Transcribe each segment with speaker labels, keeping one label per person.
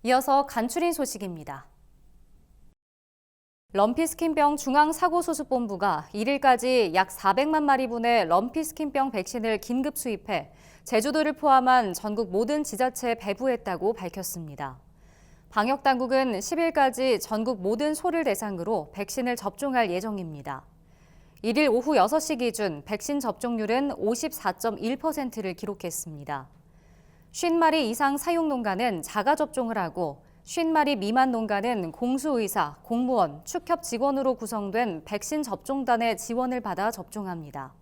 Speaker 1: 이어서 간추린 소식입니다. 럼피스킨병 중앙사고수습본부가 1일까지 약 400만 마리분의 럼피스킨병 백신을 긴급 수입해 제주도를 포함한 전국 모든 지자체에 배부했다고 밝혔습니다. 방역당국은 10일까지 전국 모든 소를 대상으로 백신을 접종할 예정입니다. 1일 오후 6시 기준 백신 접종률은 54.1%를 기록했습니다. 50마리 이상 사육 농가는 자가 접종을 하고 50마리 미만 농가는 공수의사, 공무원, 축협 직원으로 구성된 백신 접종단의 지원을 받아 접종합니다.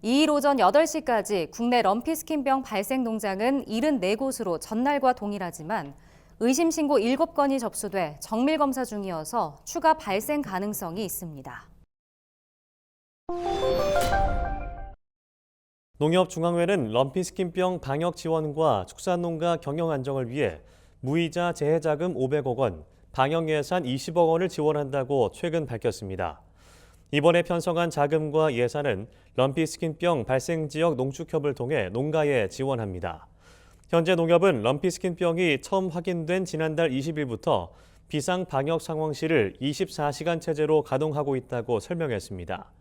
Speaker 1: 2일 오전 8시까지 국내 럼피스킨병 발생 농장은 74곳으로 전날과 동일하지만 의심 신고 7건이 접수돼 정밀 검사 중이어서 추가 발생 가능성이 있습니다.
Speaker 2: 농협중앙회는 럼피스킨병 방역 지원과 축산농가 경영 안정을 위해 무이자 재해자금 500억 원, 방역 예산 20억 원을 지원한다고 최근 밝혔습니다. 이번에 편성한 자금과 예산은 럼피스킨병 발생 지역 농축협을 통해 농가에 지원합니다. 현재 농협은 럼피스킨병이 처음 확인된 지난달 20일부터 비상 방역 상황실을 24시간 체제로 가동하고 있다고 설명했습니다.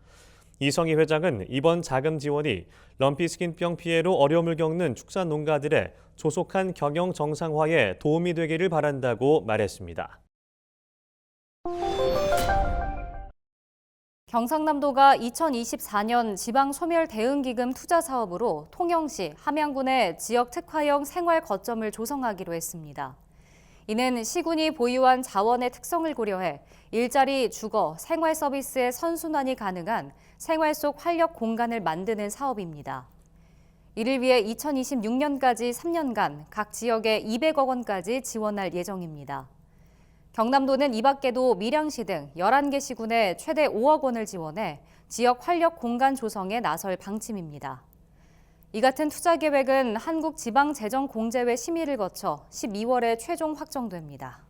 Speaker 2: 이성희 회장은 이번 자금 지원이 럼피스킨병 피해로 어려움을 겪는 축산 농가들의 조속한 경영 정상화에 도움이 되기를 바란다고 말했습니다.
Speaker 1: 경상남도가 2024년 지방소멸대응기금 투자사업으로 통영시, 함양군의 지역 특화형 생활 거점을 조성하기로 했습니다. 이는 시군이 보유한 자원의 특성을 고려해 일자리, 주거, 생활 서비스의 선순환이 가능한 생활 속 활력 공간을 만드는 사업입니다. 이를 위해 2026년까지 3년간 각 지역에 200억 원까지 지원할 예정입니다. 경남도는 이 밖에도 밀양시 등 11개 시군에 최대 5억 원을 지원해 지역 활력 공간 조성에 나설 방침입니다. 이 같은 투자 계획은 한국지방재정공제회 심의를 거쳐 12월에 최종 확정됩니다.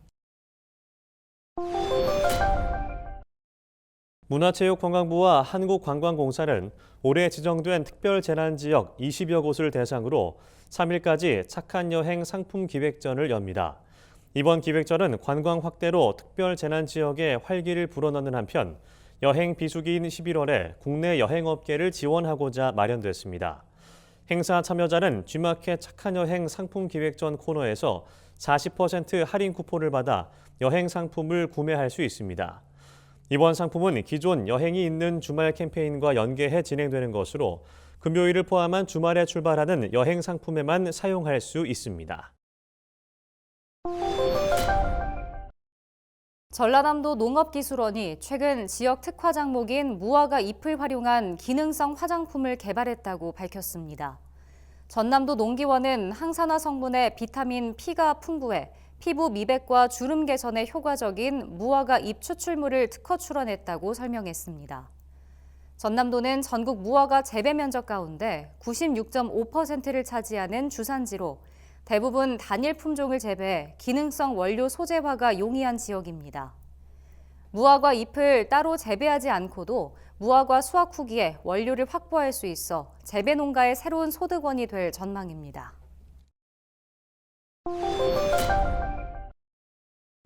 Speaker 2: 문화체육관광부와 한국관광공사는 올해 지정된 특별재난지역 20여 곳을 대상으로 3일까지 착한 여행 상품 기획전을 엽니다. 이번 기획전은 관광 확대로 특별재난지역에 활기를 불어넣는 한편 여행 비수기인 11월에 국내 여행업계를 지원하고자 마련됐습니다. 행사 참여자는 G마켓 착한 여행 상품 기획전 코너에서 40% 할인 쿠폰을 받아 여행 상품을 구매할 수 있습니다. 이번 상품은 기존 여행이 있는 주말 캠페인과 연계해 진행되는 것으로 금요일을 포함한 주말에 출발하는 여행 상품에만 사용할 수 있습니다.
Speaker 1: 전라남도 농업기술원이 최근 지역 특화 작목인 무화과 잎을 활용한 기능성 화장품을 개발했다고 밝혔습니다. 전남도 농기원은 항산화 성분의 비타민 P가 풍부해 피부 미백과 주름 개선에 효과적인 무화과 잎 추출물을 특허 출원했다고 설명했습니다. 전남도는 전국 무화과 재배 면적 가운데 96.5%를 차지하는 주산지로 대부분 단일 품종을 재배해 기능성 원료 소재화가 용이한 지역입니다. 무화과 잎을 따로 재배하지 않고도 무화과 수확 후기에 원료를 확보할 수 있어 재배 농가의 새로운 소득원이 될 전망입니다.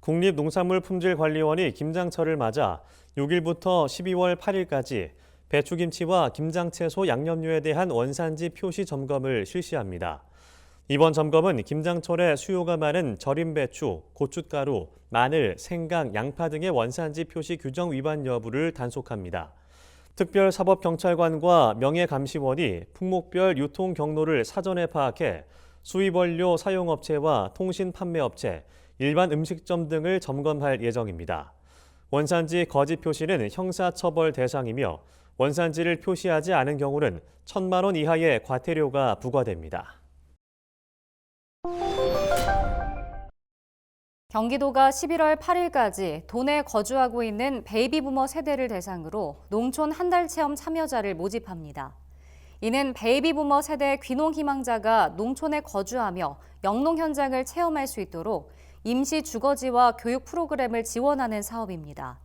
Speaker 2: 국립농산물품질관리원이 김장철을 맞아 6일부터 12월 8일까지 배추김치와 김장채소 양념류에 대한 원산지 표시 점검을 실시합니다. 이번 점검은 김장철에 수요가 많은 절임 배추, 고춧가루, 마늘, 생강, 양파 등의 원산지 표시 규정 위반 여부를 단속합니다. 특별사법경찰관과 명예감시원이 품목별 유통 경로를 사전에 파악해 수입원료 사용업체와 통신판매업체, 일반 음식점 등을 점검할 예정입니다. 원산지 거짓 표시는 형사처벌 대상이며 원산지를 표시하지 않은 경우는 1,000만 원 이하의 과태료가 부과됩니다.
Speaker 1: 경기도가 11월 8일까지 도내에 거주하고 있는 베이비부머 세대를 대상으로 농촌 한 달 체험 참여자를 모집합니다. 이는 베이비부머 세대 귀농 희망자가 농촌에 거주하며 영농 현장을 체험할 수 있도록 임시 주거지와 교육 프로그램을 지원하는 사업입니다.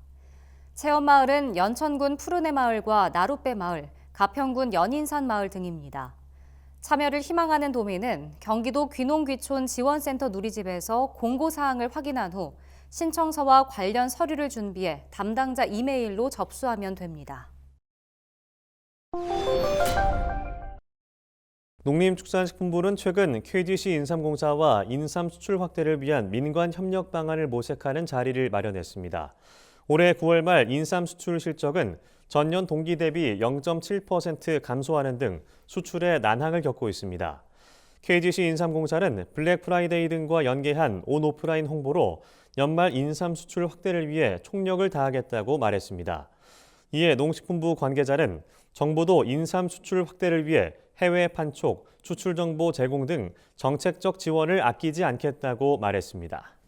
Speaker 1: 체험마을은 연천군 푸르네 마을과 나룻배 마을, 가평군 연인산 마을 등입니다. 참여를 희망하는 도민은 경기도 귀농귀촌 지원센터 누리집에서 공고사항을 확인한 후 신청서와 관련 서류를 준비해 담당자 이메일로 접수하면 됩니다.
Speaker 2: 농림축산식품부는 최근 KGC 인삼공사와 인삼 수출 확대를 위한 민관 협력 방안을 모색하는 자리를 마련했습니다. 올해 9월 말 인삼 수출 실적은 전년 동기 대비 0.7% 감소하는 등 수출에 난항을 겪고 있습니다. KGC 인삼공사는 블랙 프라이데이 등과 연계한 온 오프라인 홍보로 연말 인삼 수출 확대를 위해 총력을 다하겠다고 말했습니다. 이에 농식품부 관계자는 정부도 인삼 수출 확대를 위해 해외 판촉, 수출 정보 제공 등 정책적 지원을 아끼지 않겠다고 말했습니다.